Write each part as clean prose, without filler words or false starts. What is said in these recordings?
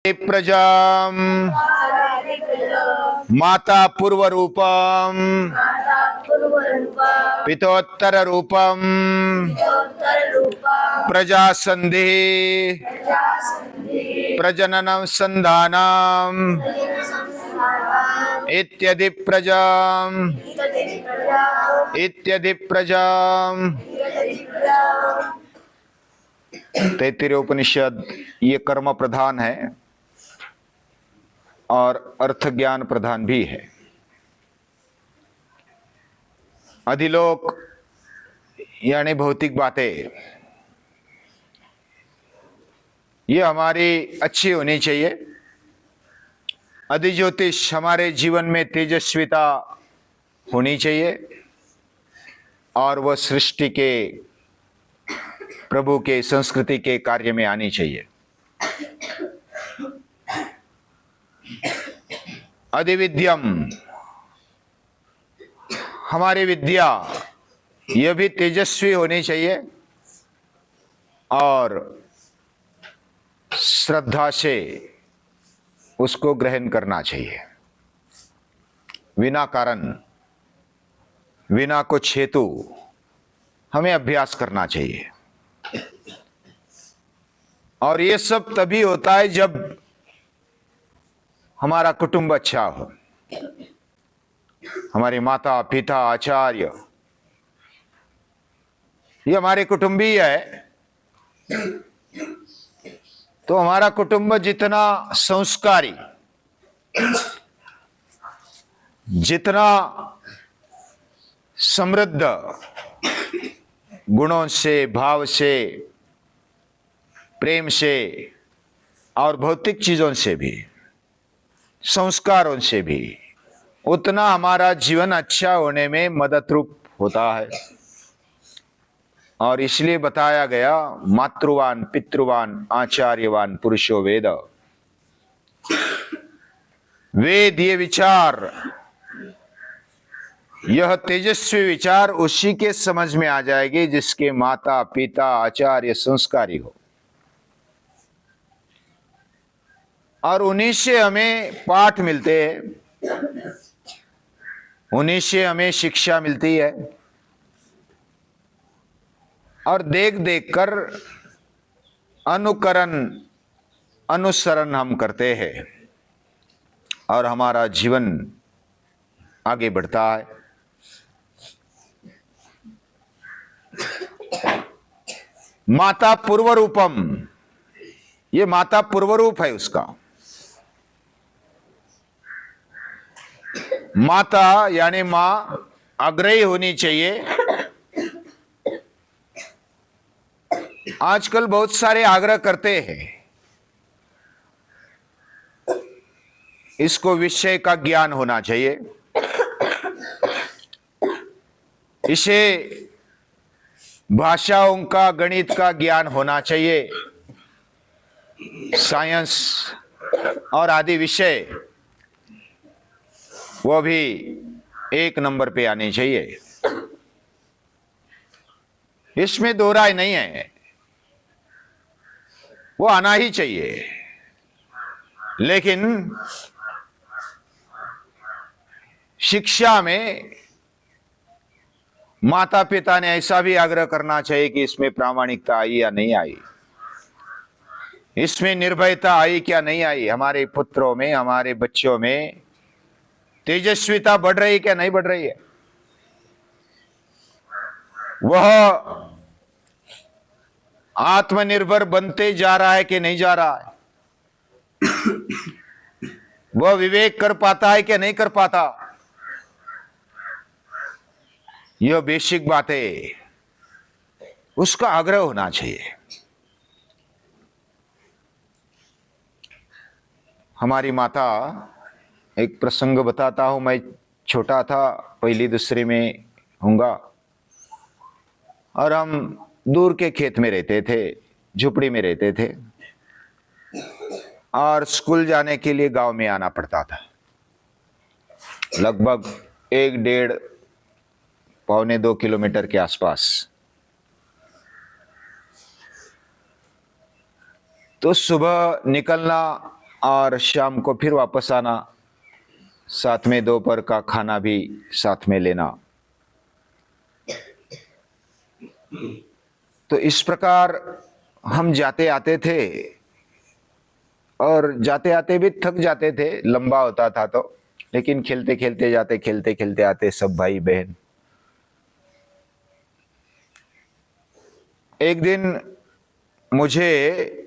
प्रजाम माता पूर्व रूपम पितोत्तर रूपम प्रजा संधि प्रजननम संधानम इत्यदि प्रजाम तैत्तिरीय उपनिषद ये कर्म प्रधान है और अर्थ ज्ञान प्रधान भी है। अधिलोक यानी भौतिक बातें ये हमारी अच्छी होनी चाहिए। अधिज्योतिष हमारे जीवन में तेजस्विता होनी चाहिए और वह सृष्टि के प्रभु के संस्कृति के कार्य में आनी चाहिए। अधिविद्यम हमारी विद्या यह भी तेजस्वी होनी चाहिए और श्रद्धा से उसको ग्रहण करना चाहिए। बिना कारण बिना कुछ हेतु हमें अभ्यास करना चाहिए और ये सब तभी होता है जब हमारा कुटुंब अच्छा हो। हमारे माता पिता आचार्य ये हमारे कुटुंबी है, तो हमारा कुटुंब जितना संस्कारी, जितना समृद्ध गुणों से, भाव से, प्रेम से और भौतिक चीजों से भी, संस्कारों से भी, उतना हमारा जीवन अच्छा होने में मदद रूप होता है। और इसलिए बताया गया मातृवान पितृवान आचार्यवान पुरुषो वेद। वेद ये विचार, यह तेजस्वी विचार उसी के समझ में आ जाएगी जिसके माता पिता आचार्य संस्कारी हो और उन्हीं से हमें पाठ मिलते हैं, उन्हीं से हमें शिक्षा मिलती है और देख देख कर अनुकरण अनुसरण हम करते हैं और हमारा जीवन आगे बढ़ता है। माता पूर्व रूपम, ये माता पूर्व रूप है उसका। माता यानी मां अग्रही होनी चाहिए। आजकल बहुत सारे आग्रह करते हैं, इसको विषय का ज्ञान होना चाहिए, इसे भाषाओं का गणित का ज्ञान होना चाहिए, साइंस और आदि विषय वो भी एक नंबर पे आने चाहिए। इसमें दो राय नहीं है, वो आना ही चाहिए। लेकिन शिक्षा में माता पिता ने ऐसा भी आग्रह करना चाहिए कि इसमें प्रामाणिकता आई या नहीं आई, इसमें निर्भयता आई क्या नहीं आई, हमारे पुत्रों में, हमारे बच्चों में तेजस्विता बढ़ रही क्या नहीं बढ़ रही है, वह आत्मनिर्भर बनते जा रहा है कि नहीं जा रहा है, वह विवेक कर पाता है कि नहीं कर पाता। यह बेसिक बातें उसका आग्रह होना चाहिए। हमारी माता, एक प्रसंग बताता हूं। मैं छोटा था, पहली दूसरी में होऊंगा, और हम दूर के खेत में रहते थे, झुपड़ी में रहते थे और स्कूल जाने के लिए गांव में आना पड़ता था। लगभग 1-1.5 पौने 2 किलोमीटर के आसपास। तो सुबह निकलना और शाम को फिर वापस आना, साथ में दोपहर का खाना भी साथ में लेना। तो इस प्रकार हम जाते आते थे, और जाते आते भी थक जाते थे, लंबा होता था तो, लेकिन खेलते खेलते जाते, खेलते खेलते आते सब भाई बहन। एक दिन मुझे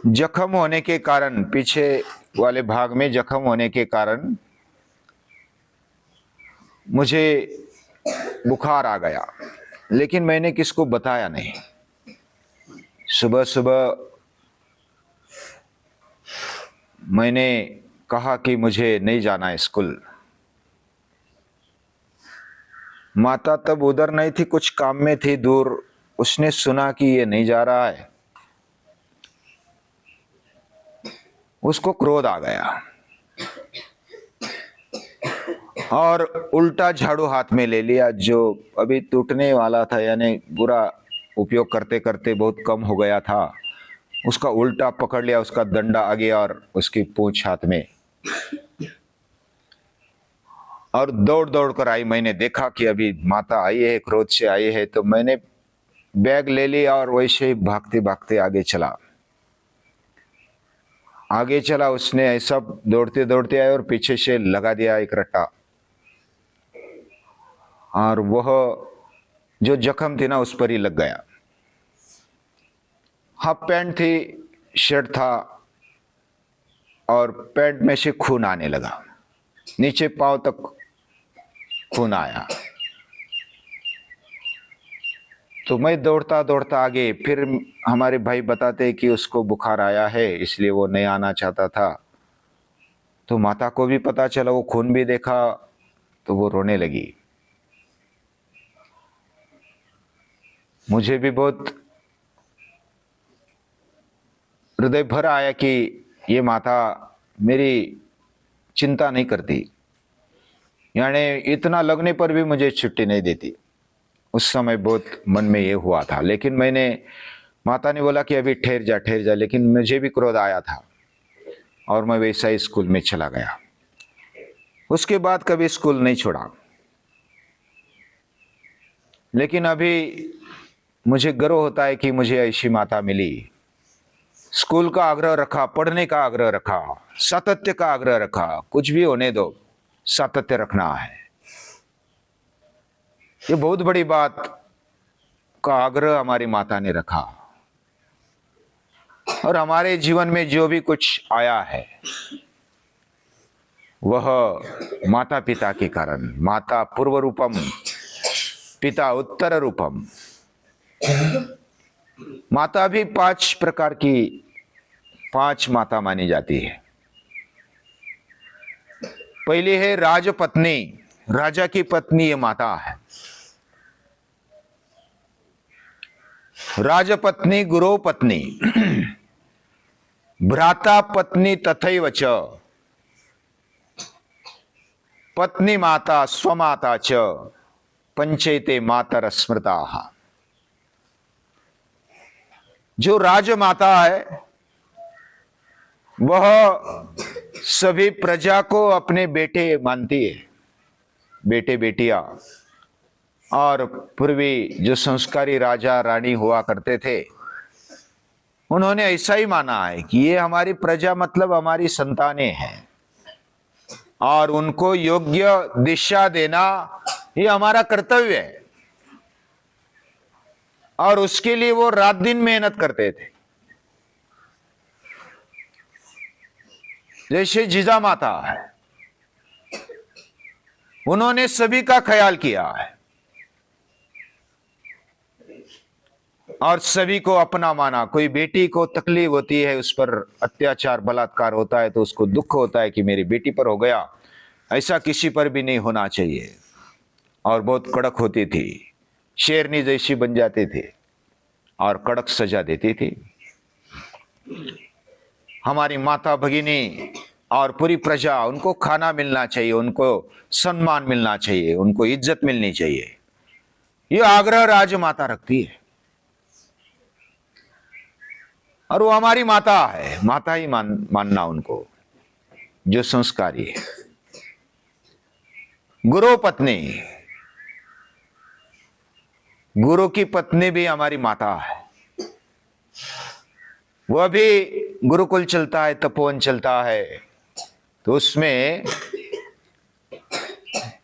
जख्म होने के कारण, पीछे वाले भाग में जख्म होने के कारण मुझे बुखार आ गया, लेकिन मैंने किसको बताया नहीं। सुबह सुबह मैंने कहा कि मुझे नहीं जाना है स्कूल। माता तब उधर नहीं थी, कुछ काम में थी दूर। उसने सुना कि ये नहीं जा रहा है, उसको क्रोध आ गया और उल्टा झाड़ू हाथ में ले लिया, जो अभी टूटने वाला था, यानी बुरा उपयोग करते करते बहुत कम हो गया था। उसका उल्टा पकड़ लिया, उसका डंडा आगे और उसकी पूंछ हाथ में, और दौड़ दौड़ कर आई। मैंने देखा कि अभी माता आई है, क्रोध से आई है, तो मैंने बैग ले लिया और वैसे ही भागते भागते आगे चला। उसने ऐसा दौड़ते दौड़ते आए और पीछे से लगा दिया एक रट्टा, और वह जो जख्म थी ना उस पर ही लग गया। हाफ पैंट थी, शर्ट था, और पैंट में से खून आने लगा, नीचे पांव तक खून आया। तो मैं दौड़ता दौड़ता आगे, फिर हमारे भाई बताते कि उसको बुखार आया है इसलिए वो नहीं आना चाहता था। तो माता को भी पता चला, वो खून भी देखा, तो वो रोने लगी। मुझे भी बहुत हृदय भर आया कि ये माता मेरी चिंता नहीं करती, यानी इतना लगने पर भी मुझे छुट्टी नहीं देती। उस समय बहुत मन में ये हुआ था, लेकिन मैंने, माता ने बोला कि अभी ठहर जा, लेकिन मुझे भी क्रोध आया था और मैं वैसा ही स्कूल में चला गया। उसके बाद कभी स्कूल नहीं छोड़ा। लेकिन अभी मुझे गर्व होता है कि मुझे ऐसी माता मिली। स्कूल का आग्रह रखा, पढ़ने का आग्रह रखा, सातत्य का आग्रह रखा, कुछ भी होने दो, सातत्य रखना है। ये बहुत बड़ी बात का आग्रह हमारी माता ने रखा, और हमारे जीवन में जो भी कुछ आया है वह माता पिता के कारण। माता पूर्व रूपम, पिता उत्तर रूपम। माता भी 5 प्रकार की, 5 माता मानी जाती है। पहली है राजपत्नी, राजा की पत्नी ये माता है। राजपत्नी, गुरु पत्नी, भ्राता पत्नी तथैव च, पत्नी माता स्वमाता च, पंचैते मातर स्मृता। जो राजमाता है वह सभी प्रजा को अपने बेटे मानती है, बेटे बेटियां। और पूर्वी जो संस्कारी राजा रानी हुआ करते थे, उन्होंने ऐसा ही माना है कि ये हमारी प्रजा मतलब हमारी संतानें हैं, और उनको योग्य दिशा देना ये हमारा कर्तव्य है। और उसके लिए वो रात दिन मेहनत करते थे। जैसे जीजा माता है, उन्होंने सभी का ख्याल किया है और सभी को अपना माना। कोई बेटी को तकलीफ होती है, उस पर अत्याचार बलात्कार होता है तो उसको दुख होता है कि मेरी बेटी पर हो गया, ऐसा किसी पर भी नहीं होना चाहिए। और बहुत कड़क होती थी, शेरनी जैसी बन जाती थी और कड़क सजा देती थी। हमारी माता भगिनी और पूरी प्रजा, उनको खाना मिलना चाहिए, उनको सम्मान मिलना चाहिए, उनको इज्जत मिलनी चाहिए, ये आग्रह राजमाता रखती है। और वो हमारी माता है, माता ही मानना उनको, जो संस्कारी है। गुरु पत्नी, गुरु की पत्नी भी हमारी माता है। वह भी गुरुकुल चलता है, तपोवन चलता है, तो उसमें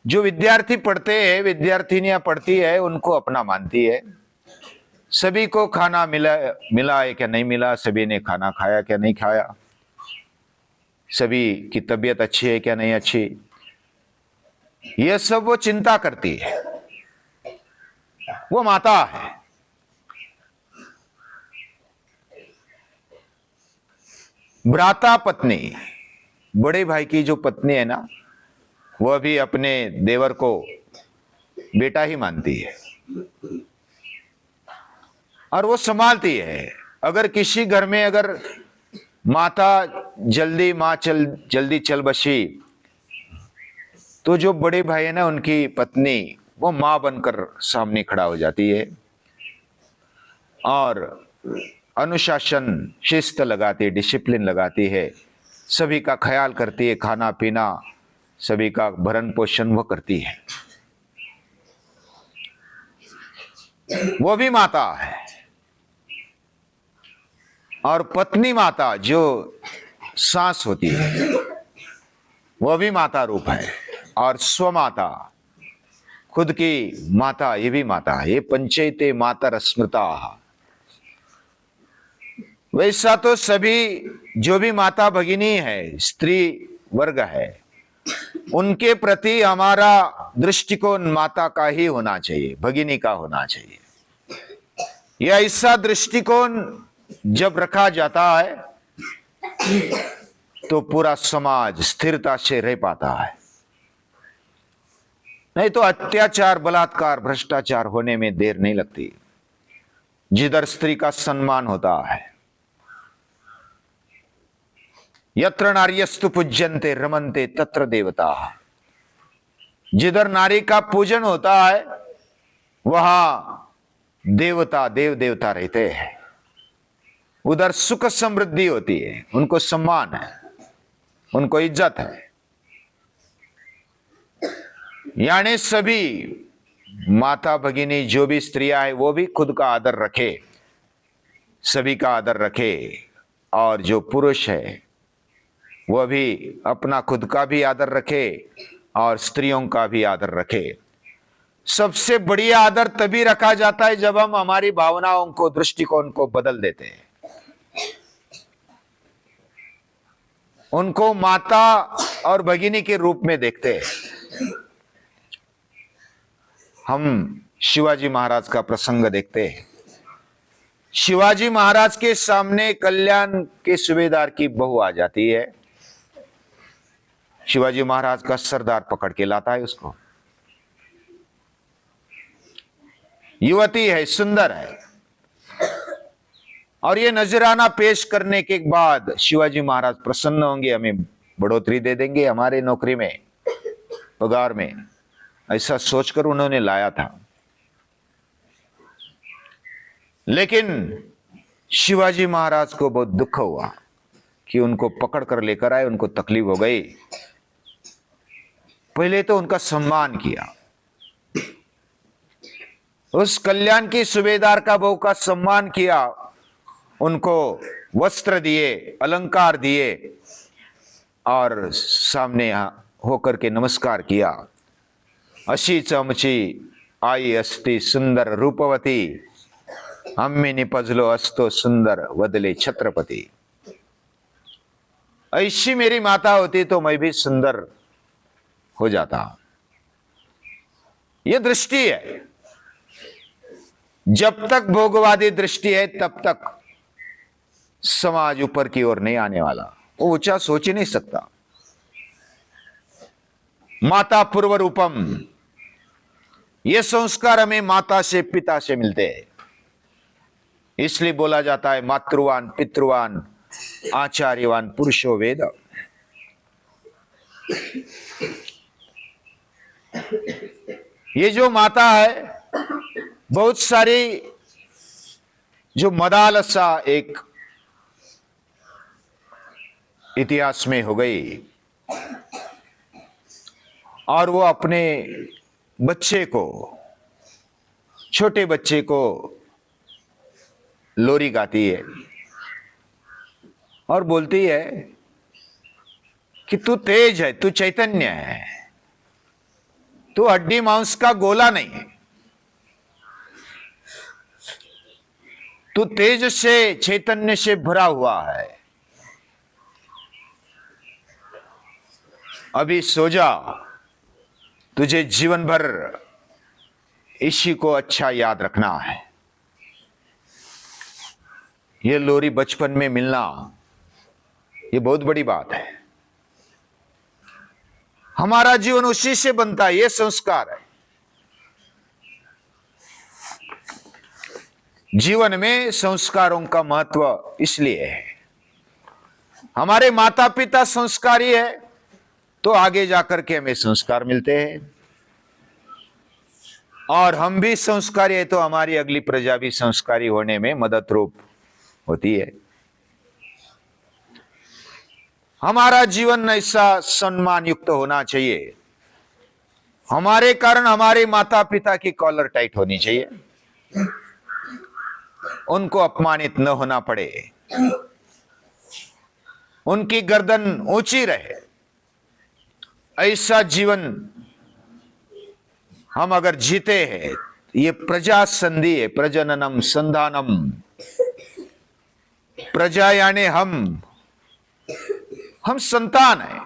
जो विद्यार्थी पढ़ते हैं, विद्यार्थिनियां पढ़ती है, उनको अपना मानती है। सभी को खाना मिला है क्या नहीं मिला, सभी ने खाना खाया क्या नहीं खाया, सभी की तबीयत अच्छी है क्या नहीं अच्छी, यह सब वो चिंता करती है। वो माता है। भ्राता पत्नी, बड़े भाई की जो पत्नी है ना, वह भी अपने देवर को बेटा ही मानती है और वो संभालती है। अगर किसी घर में अगर माता जल्दी चल बसी, तो जो बड़े भाई है ना, उनकी पत्नी वो मां बनकर सामने खड़ा हो जाती है और अनुशासन, शिस्त लगाती है, डिसिप्लिन लगाती है, सभी का ख्याल करती है, खाना पीना सभी का भरण पोषण वो करती है। वो भी माता है। और पत्नी माता जो सांस होती है, वह भी माता रूप है। और स्वमाता, खुद की माता, ये भी माता है। ये पंचैते मातर स्मृता। वैसा तो सभी जो भी माता भगिनी है, स्त्री वर्ग है, उनके प्रति हमारा दृष्टिकोण माता का ही होना चाहिए, भगिनी का होना चाहिए। यह ऐसा दृष्टिकोण जब रखा जाता है तो पूरा समाज स्थिरता से रह पाता है। नहीं तो अत्याचार, बलात्कार, भ्रष्टाचार होने में देर नहीं लगती। जिधर स्त्री का सम्मान होता है, यत्र नार्यस्तु पूज्यन्ते रमन्ते तत्र देवता, जिधर नारी का पूजन होता है वहां देव देवता रहते हैं। उधर सुख समृद्धि होती है, उनको सम्मान है, उनको इज्जत है। यानी सभी माता भगिनी जो भी स्त्रियां है, वो भी खुद का आदर रखे, सभी का आदर रखे। और जो पुरुष है वह भी अपना खुद का भी आदर रखे और स्त्रियों का भी आदर रखे। सबसे बढ़िया आदर तभी रखा जाता है जब हम हमारी भावनाओं को, दृष्टिकोण को बदल देते हैं। उनको माता और भगिनी के रूप में देखते हैं। हम शिवाजी महाराज का प्रसंग देखते हैं। शिवाजी महाराज के सामने कल्याण के सूबेदार की बहू आ जाती है। शिवाजी महाराज का सरदार पकड़ के लाता है उसको। युवती है, सुंदर है, और ये नजराना पेश करने के बाद शिवाजी महाराज प्रसन्न होंगे, हमें बढ़ोतरी दे देंगे हमारे नौकरी में, पगार में, ऐसा सोचकर उन्होंने लाया था। लेकिन शिवाजी महाराज को बहुत दुख हुआ कि उनको पकड़ कर लेकर आए, उनको तकलीफ हो गई। पहले तो उनका सम्मान किया, उस कल्याण की सूबेदार का बहू का सम्मान किया, उनको वस्त्र दिए, अलंकार दिए और सामने होकर के नमस्कार किया। अशी चमची आई अस्ति सुंदर रूपवती, अम्मी निपजलो अस्तो सुंदर वदले छत्रपति। ऐसी मेरी माता होती तो मैं भी सुंदर हो जाता। यह दृष्टि है। जब तक भोगवादी दृष्टि है तब तक समाज ऊपर की ओर नहीं आने वाला, वो ऊंचा सोच ही नहीं सकता। माता पूर्व रूपम, ये संस्कार हमें माता से, पिता से मिलते हैं। इसलिए बोला जाता है मातृवान पितृवान आचार्यवान पुरुषो वेद। ये जो माता है, बहुत सारी जो मदालसा एक इतिहास में हो गई, और वो अपने बच्चे को, छोटे बच्चे को लोरी गाती है और बोलती है कि तू तेज है, तू चैतन्य है, तू हड्डी मांस का गोला नहीं है, तू तेज से, चैतन्य से भरा हुआ है। अभी सो जा, तुझे जीवन भर इसी को अच्छा याद रखना है। ये लोरी बचपन में मिलना, ये बहुत बड़ी बात है। हमारा जीवन उसी से बनता है, ये संस्कार है। जीवन में संस्कारों का महत्व इसलिए है, हमारे माता पिता संस्कारी है तो आगे जाकर के हमें संस्कार मिलते हैं, और हम भी संस्कारी है तो हमारी अगली प्रजा भी संस्कारी होने में मदद रूप होती है। हमारा जीवन ऐसा सम्मान युक्त होना चाहिए, हमारे कारण हमारे माता पिता की कॉलर टाइट होनी चाहिए, उनको अपमानित न होना पड़े, उनकी गर्दन ऊंची रहे। ऐसा जीवन हम अगर जीते हैं, ये प्रजा संधि है, प्रजननम संधानम। प्रजा यानी हम संतान है।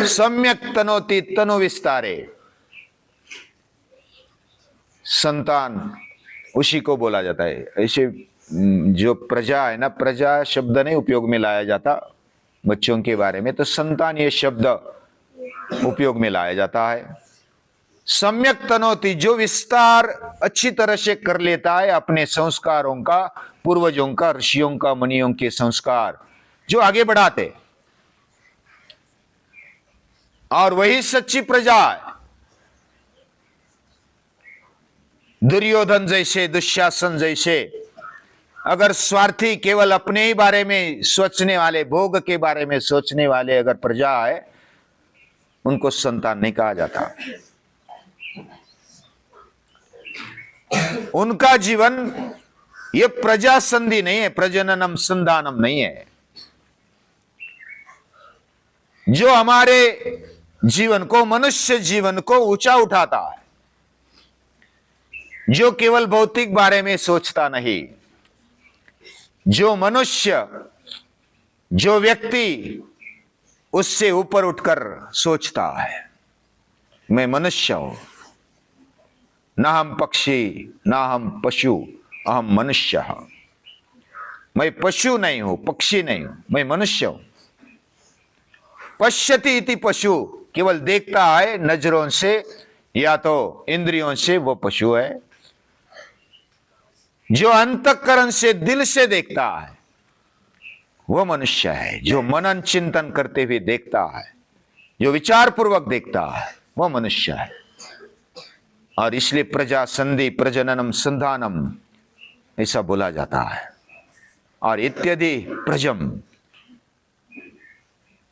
सम्यक तनोति तनु विस्तारे, संतान उसी को बोला जाता है। ऐसे जो प्रजा है ना, प्रजा शब्द नहीं उपयोग में लाया जाता बच्चों के बारे में, तो संतान ये शब्द उपयोग में लाया जाता है। सम्यक तनोति, जो विस्तार अच्छी तरह से कर लेता है अपने संस्कारों का, पूर्वजों का, ऋषियों का, मुनियों के संस्कार जो आगे बढ़ाते, और वही सच्ची प्रजा है। दुर्योधन जैसे, दुशासन जैसे अगर स्वार्थी, केवल अपने ही बारे में सोचने वाले, भोग के बारे में सोचने वाले अगर प्रजा है, उनको संतान नहीं कहा जाता। उनका जीवन ये प्रजा संधि नहीं है, प्रजननम संधानम नहीं है। जो हमारे जीवन को, मनुष्य जीवन को ऊंचा उठाता है, जो केवल भौतिक बारे में सोचता नहीं, जो मनुष्य, जो व्यक्ति उससे ऊपर उठकर सोचता है, मैं मनुष्य हूं, ना हम पक्षी, ना हम पशु, अहम मनुष्य। मैं पशु नहीं हूं, पक्षी नहीं हूं, मैं मनुष्य हूं। पश्यति इति पशु, केवल देखता है नजरों से या तो इंद्रियों से, वो पशु है। जो अंतःकरण से, दिल से देखता है, वो मनुष्य है। जो मनन चिंतन करते हुए देखता है, जो विचार पूर्वक देखता है, वो मनुष्य है। और इसलिए प्रजा संधि, प्रजननम संधानम ऐसा बोला जाता है। और इत्यादि प्रजम,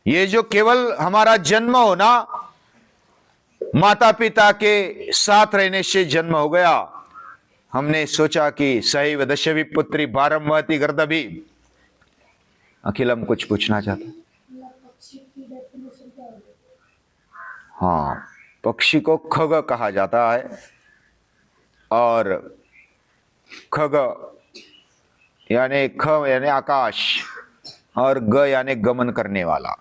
ये जो केवल हमारा जन्म होना, माता पिता के साथ रहने से जन्म हो गया, हमने सोचा कि सहैव दशवी पुत्री भारम वहति गर्दभी। अखिलम कुछ पूछना चाहता? हाँ, पक्षी को खग कहा जाता है, और खग यानी ख यानी आकाश, और ग यानी गमन करने वाला,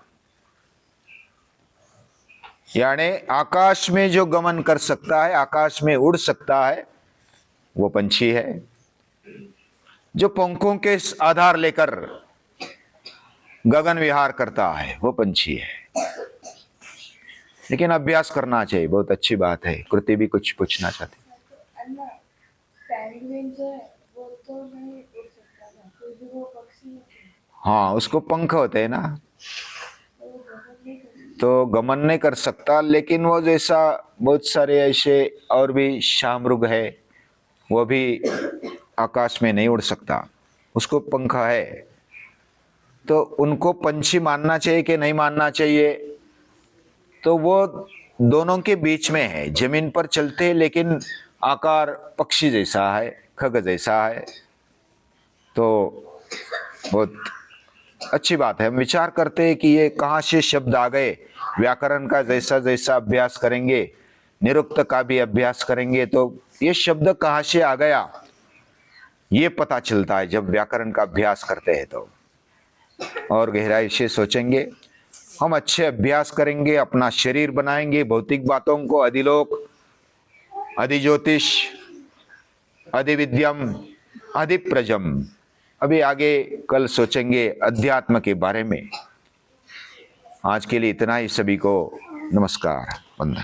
यानी आकाश में जो गमन कर सकता है, आकाश में उड़ सकता है, वो पंछी है। जो पंखों के आधार लेकर गगन विहार करता है, वो पंछी है। लेकिन अभ्यास करना चाहिए, बहुत अच्छी बात है। कृति भी कुछ पूछना चाहती? हाँ, उसको पंख होते हैं ना, तो गमन नहीं कर सकता। लेकिन वो जैसा बहुत सारे ऐसे और भी शाहमृग है, वो भी आकाश में नहीं उड़ सकता, उसको पंखा है। तो उनको पंछी मानना चाहिए कि नहीं मानना चाहिए? तो वो दोनों के बीच में है, जमीन पर चलते हैं लेकिन आकार पक्षी जैसा है, खग जैसा है। तो बहुत अच्छी बात है। हम विचार करते हैं कि ये कहाँ से शब्द आ गए। व्याकरण का जैसा जैसा अभ्यास करेंगे, निरुक्त का भी अभ्यास करेंगे, तो ये शब्द कहाँ से आ गया ये पता चलता है जब व्याकरण का अभ्यास करते हैं तो। और गहराई से सोचेंगे, हम अच्छे अभ्यास करेंगे, अपना शरीर बनाएंगे, भौतिक बातों को अधिलोक, अधिज्योतिष, अधिविद्यम, अधिप्रजम, अभी आगे कल सोचेंगे अध्यात्म के बारे में। आज के लिए इतना ही। सभी को नमस्कार, वंदन।